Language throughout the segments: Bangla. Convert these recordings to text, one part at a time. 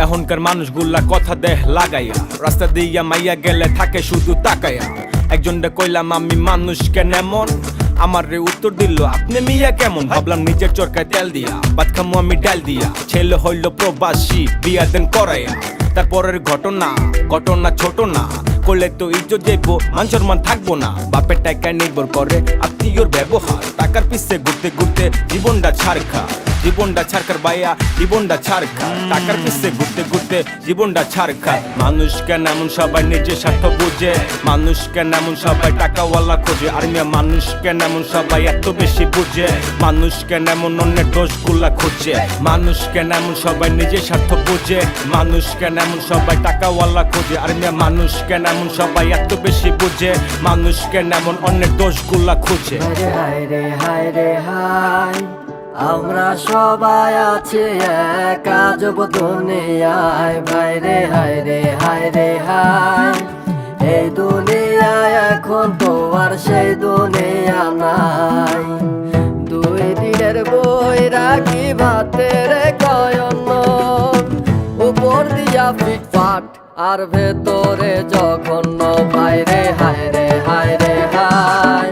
এখনকার মানুষগুলা কথা দেহ লাগাইয়া, রাস্তা দিয়া মাইয়া গেলে থাকে শুধু তাকাইয়া। একজনটা কইলাম আমি মানুষ কেন এমন, আমার রে উত্তর দিল আপনি মিয়া কেমন। ভাবলাম নিজের চরকায় তেল দিয়া, ভাত খামু আমি ডাল দিয়া। ছেলে হইল প্রবাসী, বিয়া দেন করাইয়া। তারপরের ঘটনা ছোট না, করলে তো ইজ্জত যাইবো, মান সম্মান থাকবো না। বাপের টাকায় নির্ভর করে আত্মীয়র ব্যবহার, টাকার পিছে ঘুরতে ঘুরতে জীবনটা ছাড়খা। জীবনটা ছাড়কার ভাইয়া, জীবনটা ছাড়খা। টাকার পিছে ঘুরতে ঘুরতে জীবনটা ছাড়খা। মানুষ কেন এমন সবাই নিজের স্বার্থ বুঝে, মানুষ কেন এমন সবাই টাকাওয়ালা খোঁজে। আর মিয়া মানুষ কেন এমন সবাই এত বেশি বুঝে, মানুষ কেন এমন অন্যের দোষগুলা খুঁজে। মানুষ কেন এমন সবাই নিজের স্বার্থ বুঝে, মানুষ কেন এমন সবাই টাকাওয়ালা খোঁজে। আর মিয়া মানুষ কেন এমন সবাই এত বেশি বুঝে, মানুষ কেন এমন অন্যের দোষগুলা খুঁজে। হায় রে হায় রে হায়, আমরা সবাই আছি এক আজব দুনিয়ায়। ভাই রে হায় রে হায় রে হায়, এই দুনিয়ায় এখন তো আর সেই দুনিয়া নাই। দুই দিনের বই রাখি ভাতের কয়ন, উপর দিয়া ফিটফাট আর ভেতরে জঘন্য। ভাই রে হায় রে হায় রে হায়,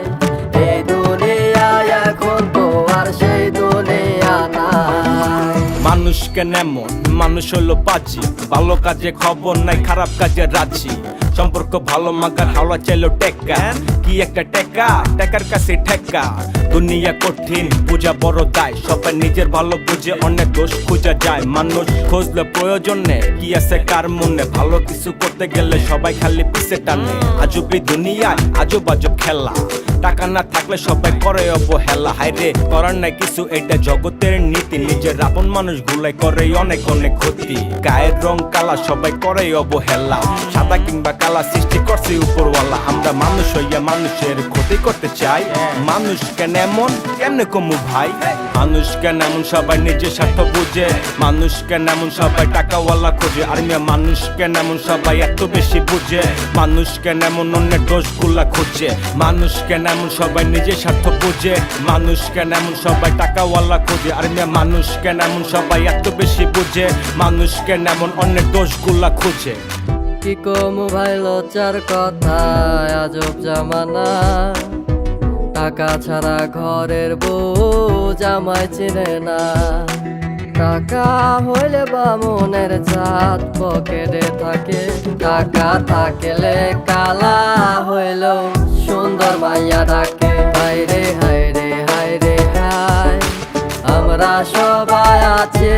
এই দুনিয়ায় এখন তো আর সেই দুনিয়া নাই। মানুষ কেন এমন, মানুষ হলো পাজি, ভালো কাজে খবর নাই, খারাপ কাজে রাজি। সম্পর্ক ভালো মাগার হাওলা চাইলো টেকা, কি একটা টেকা, টেকার কাছে ঠেকা। দুনিয়া কঠিন, পূজা বড় দায়, সবাই নিজের ভালো বুঝে অনেক দোষ খুঁজা যায়। মানুষ খুঁজলে প্রয়োজনে কি আছে কার মনে, ভালো কিছু করতে গেলে সবাই খালি পিছে টানে। আজবই দুনিয়ায় আজব আজব খেলা, টাকা না থাকলে সবাই করে অবহেলা। হায়রে করার নাই কিছু, এটা জগতের নীতি। নিজের আপন মানুষ গুলাই করে অনেক অনেক ক্ষতি। গায়ের রং কালা, সবাই করে অবহেলা। সাদা কিংবা কালা সৃষ্টি করছে উপরওয়ালা। আমরা মানুষ হইয়া মানুষের ক্ষতি করতে চাই। মানুষ কেন এমন, কেমনে কমু ভাই। মানুষ কেন এমন সবাই নিজের স্বার্থ বুঝে, মানুষ কেন এমন সবাই টাকাওয়ালা খোঁজে। আর মিয়া মানুষ কেন এমন সবাই এত বেশি বুঝে, মানুষ কেন এমন অন্যের দোষগুলা খুঁজে। মানুষ কেন এমন সবাই নিজের স্বার্থ বুঝে, মানুষ কেন এমন সবাই টাকাওয়ালা খোঁজে। আর মিয়া মানুষ কেন এমন সবাই এত বেশি বুঝে, মানুষ কেন এমন অন্যের দোষগুলা খুঁজে। কি কম ভাই লজ্জার কথা, আজব জামানা। টাকা ছাড়া ঘরের বউ জামাই চিনে না। টাকা হইলে বামনের জাত পকেটে থাকে, টাকা থাকলে কালা হইলেও সুন্দর মাইয়া ডাকে। হায় রে হায় রে হায় রে হায়, আমরা সবাই আছি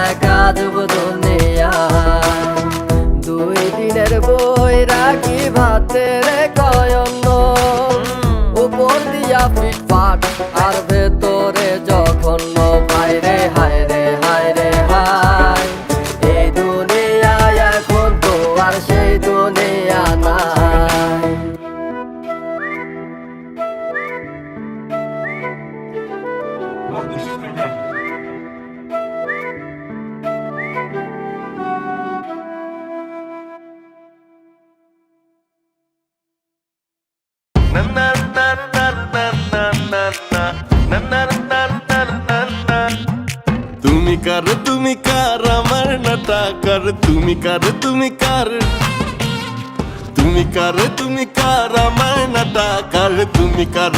এক আজব দুনিয়ায়। দুই দিনের বই রাখি ভাতের কয়ন, উপর দিয়া ফিটফাট আর ভেতরে জঘন্য। ভাই রে হায় রে হায় রে হায়, এই দুনিয়ায় এখন তো আর সেই দুনিয়া নাই। তুমি কার আমার না টাকার, তুমি কার আমার না টাকার, তুমি কার